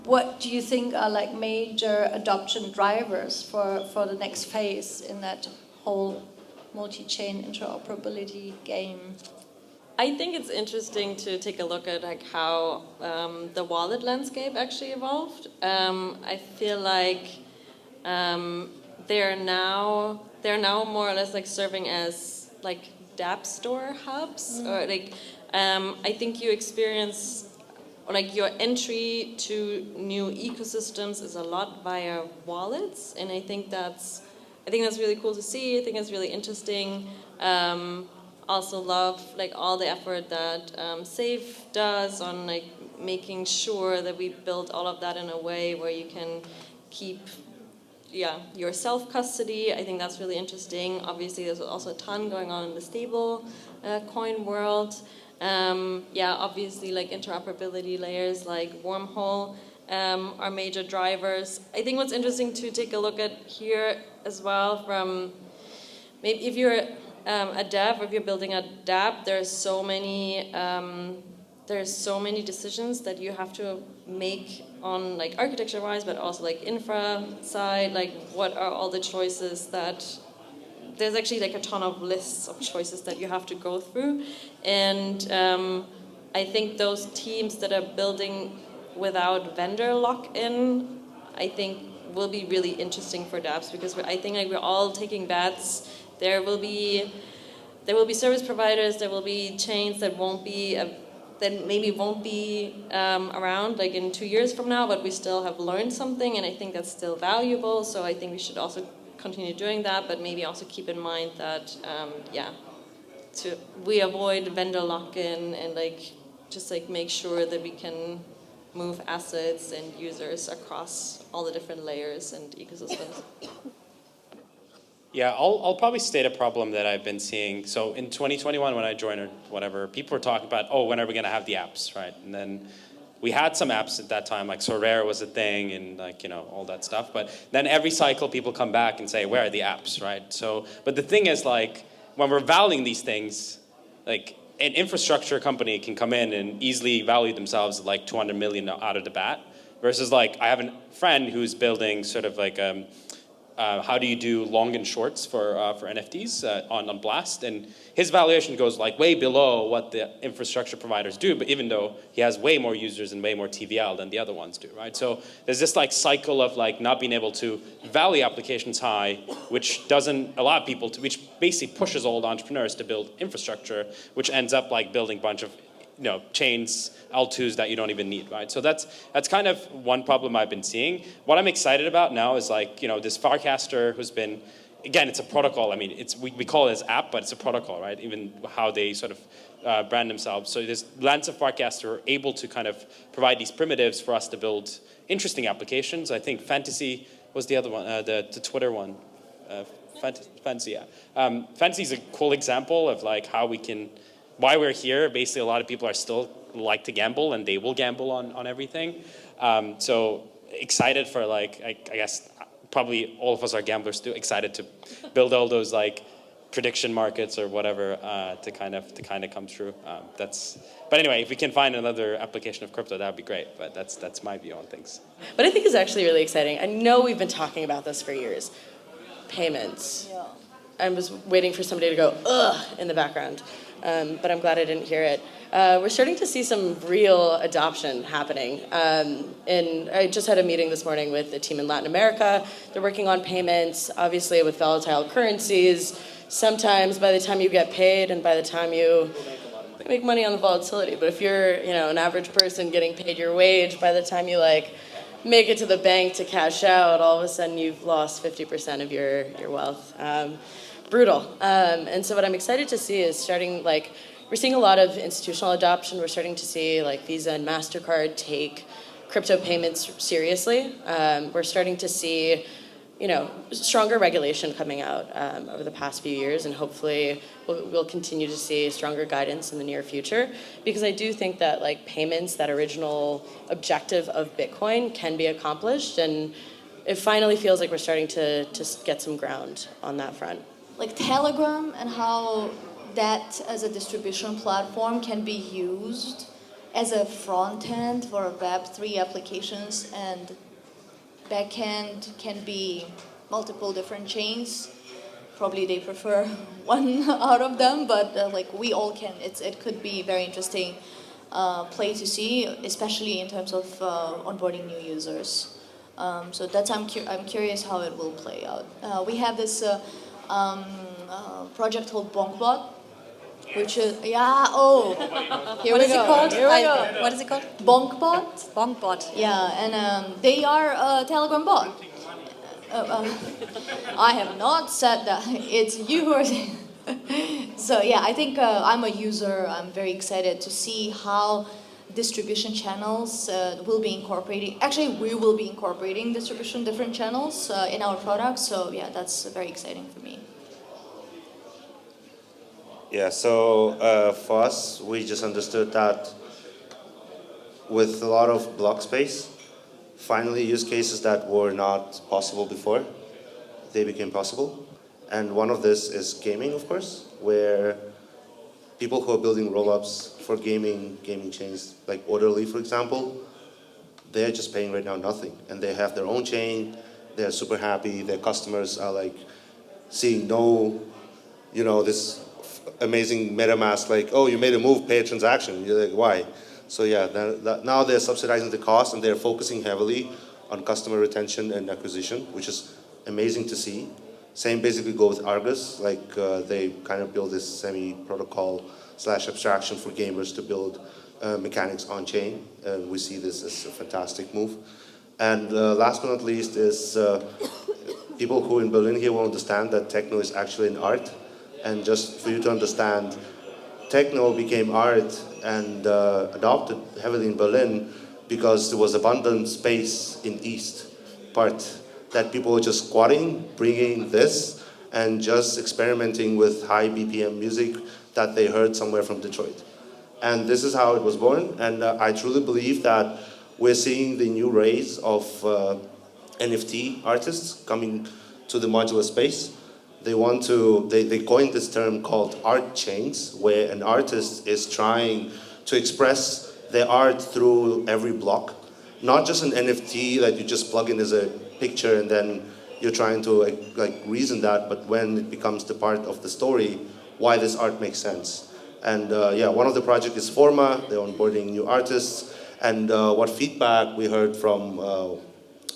what do you think are like major adoption drivers for the next phase in that whole multi-chain interoperability game? I think it's interesting to take a look at like how the wallet landscape actually evolved. I feel like they're now more or less like serving as like dApp store hubs, or like I think you experience like your entry to new ecosystems is a lot via wallets, and I think that's really cool to see. I think it's really interesting. Also love like all the effort that Safe does on like making sure that we build all of that in a way where you can keep your self-custody. I think that's really interesting. Obviously, there's also a ton going on in the stable coin world. Obviously, like interoperability layers like Wormhole are major drivers. I think what's interesting to take a look at here as well, from maybe if you're a dev, or if you're building a dApp, there's so many decisions that you have to make on like architecture-wise, but also like infra side. Like, what are all the choices that there's actually like a ton of lists of choices that you have to go through, and I think those teams that are building without vendor lock-in, I think will be really interesting for dApps, because I think like we're all taking bets. There will be service providers, there will be chains that maybe won't be around like in 2 years from now, but we still have learned something, and I think that's still valuable. So I think we should also continue doing that, but maybe also keep in mind that we avoid vendor lock-in, and like just like make sure that we can move assets and users across all the different layers and ecosystems. Yeah, I'll probably state a problem that I've been seeing. So in 2021, when I joined or whatever, people were talking about, oh, when are we going to have the apps, right? And then we had some apps at that time, like Sorare was a thing, and like, you know, all that stuff. But then every cycle, people come back and say, where are the apps, right? So, but the thing is, like, when we're valuing these things, like an infrastructure company can come in and easily value themselves at like 200 million out of the bat, versus like I have a friend who's building sort of like how do you do long and shorts for NFTs on Blast, and his valuation goes like way below what the infrastructure providers do, but even though he has way more users and way more TVL than the other ones do, right? So there's this like cycle of like not being able to value applications high, which doesn't allow people to, which basically pushes old entrepreneurs to build infrastructure, which ends up like building a bunch of chains, L2s that you don't even need, right? So that's kind of one problem I've been seeing. What I'm excited about now is like, this Farcaster who's been, again, it's a protocol. I mean, we call it as app, but it's a protocol, right? Even how they sort of brand themselves. So this Lance of Farcaster are able to kind of provide these primitives for us to build interesting applications. I think Fantasy was the other one, the Twitter one. Fantasy, yeah. Fantasy is a cool example of like how we can, why we're here. Basically, a lot of people are still like to gamble, and they will gamble on everything. So excited for like, I guess probably all of us are gamblers too. Excited to build all those like prediction markets or whatever to kind of come true. But anyway, if we can find another application of crypto, that would be great. But that's my view on things. What I think is actually really exciting, I know we've been talking about this for years, payments. Yeah. I was waiting for somebody to go, ugh, in the background. But I'm glad I didn't hear it. We're starting to see some real adoption happening. And I just had a meeting this morning with a team in Latin America. They're working on payments, obviously with volatile currencies. Sometimes by the time you get paid and by the time you make money on the volatility, but if you're an average person getting paid your wage, by the time you make it to the bank to cash out, all of a sudden you've lost 50% of your wealth. Brutal. And so what I'm excited to see is we're seeing a lot of institutional adoption. We're starting to see Visa and MasterCard take crypto payments seriously. We're starting to see, stronger regulation coming out over the past few years, and hopefully we'll continue to see stronger guidance in the near future, because I do think that payments, that original objective of Bitcoin, can be accomplished, and it finally feels like we're starting to get some ground on that front. Like Telegram, and how that as a distribution platform can be used as a front end for Web3 applications, and backend can be multiple different chains. Probably they prefer one out of them, but like we all can. It could be very interesting play to see, especially in terms of onboarding new users. So that's I'm curious how it will play out. We have this project called Bonkbot, which is here What we is go. it called? Here we go. What is it called? Bonkbot. Bonkbot. Yeah, and they are a Telegram bot. I have not said that. It's you who are saying. So yeah, I think I'm a user. I'm very excited to see how distribution channels will be incorporating. Actually, we will be incorporating different channels in our products. So yeah, that's very exciting for me. Yeah, so for us, we just understood that with a lot of block space, finally use cases that were not possible before, they became possible. And one of this is gaming, of course, where people who are building rollups for gaming chains, like Orderly, for example, they're just paying right now nothing. And they have their own chain, they're super happy, their customers are like seeing this amazing MetaMask, like, oh, you made a move, pay a transaction. You're like, why? So yeah, now they're subsidizing the cost and they're focusing heavily on customer retention and acquisition, which is amazing to see. Same basically go with Argus, like they kind of build this semi-protocol / abstraction for gamers to build mechanics on chain. We see this as a fantastic move. And last but not least is people who in Berlin here will understand that techno is actually an art. And just for you to understand, techno became art and adopted heavily in Berlin because there was abundant space in East part that people were just squatting, bringing this, and just experimenting with high BPM music that they heard somewhere from Detroit. And this is how it was born, and I truly believe that we're seeing the new rays of NFT artists coming to the modular space. They coined this term called art chains, where an artist is trying to express their art through every block. Not just an NFT that you just plug in as a picture and then you're trying to like reason that, but when it becomes the part of the story, why this art makes sense. And one of the projects is Forma, they're onboarding new artists, and what feedback we heard from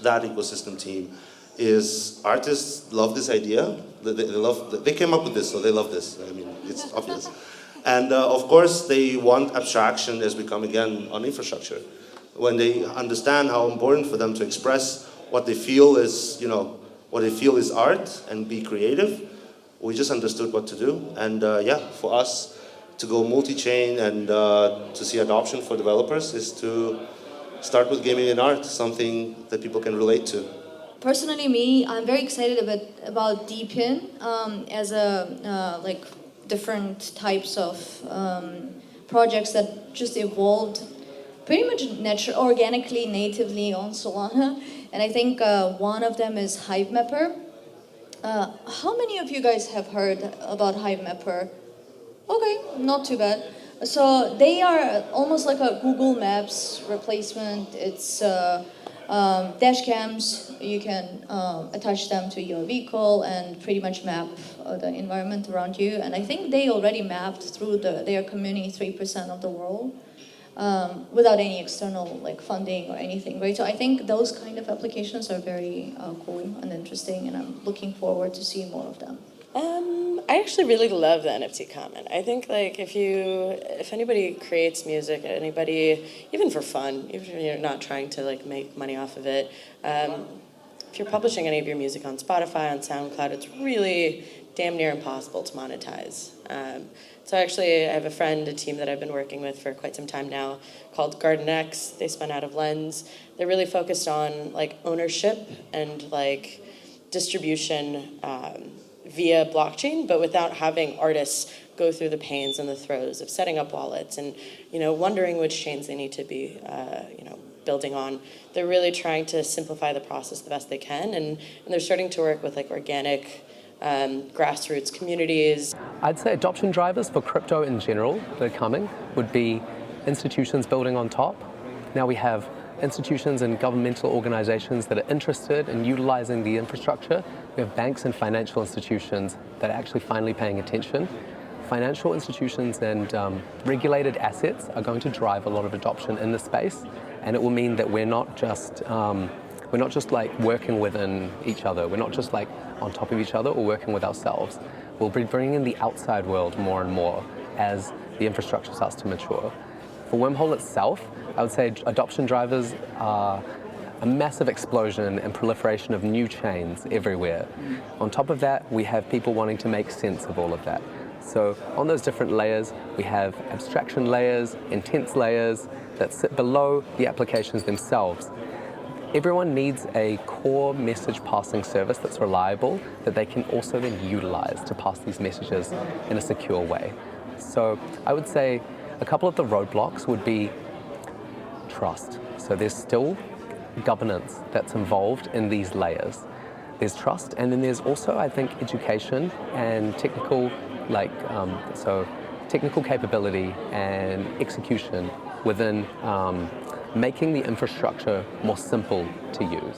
that ecosystem team is artists love this idea. They came up with this, so they love this. I mean, it's obvious. And of course, they want abstraction as we come again on infrastructure. When they understand how important for them to express what they feel is, art and be creative, we just understood what to do. And for us to go multi-chain and to see adoption for developers is to start with gaming and art, something that people can relate to. Personally, I'm very excited about Deepin as a different types of projects that just evolved pretty much organically, natively on Solana. And I think one of them is HiveMapper. How many of you guys have heard about HiveMapper? Okay, not too bad. So they are almost like a Google Maps replacement. It's dash cams. You can attach them to your vehicle and pretty much map the environment around you. And I think they already mapped through their community 3% of the world without any external funding or anything, right? So I think those kind of applications are very cool and interesting, and I'm looking forward to seeing more of them. I actually really love the NFT comment. I think if anybody creates music, anybody, even for fun, even if you're not trying to make money off of it, if you're publishing any of your music on Spotify, on SoundCloud, it's really damn near impossible to monetize. So actually, I have a friend, a team that I've been working with for quite some time now called Garden X. They spun out of Lens. They're really focused on ownership and distribution via blockchain, but without having artists go through the pains and the throes of setting up wallets and wondering which chains they need to be building on. They're really trying to simplify the process the best they can, and they're starting to work with organic grassroots communities. I'd say adoption drivers for crypto in general that are coming would be institutions building on top. Now we have institutions and governmental organizations that are interested in utilizing the infrastructure. We have banks and financial institutions that are actually finally paying attention. Financial institutions and regulated assets are going to drive a lot of adoption in the space, and it will mean that we're not just like working within each other. We're not just like on top of each other or working with ourselves. We'll be bringing in the outside world more and more as the infrastructure starts to mature. For Wormhole itself, I would say adoption drivers are a massive explosion and proliferation of new chains everywhere. On top of that, we have people wanting to make sense of all of that. So on those different layers, we have abstraction layers, intents layers that sit below the applications themselves. Everyone needs a core message passing service that's reliable that they can also then utilize to pass these messages in a secure way. So I would say a couple of the roadblocks would be trust. So there's still governance that's involved in these layers. There's trust, and then there's also, I think, education and technical, technical capability and execution within making the infrastructure more simple to use.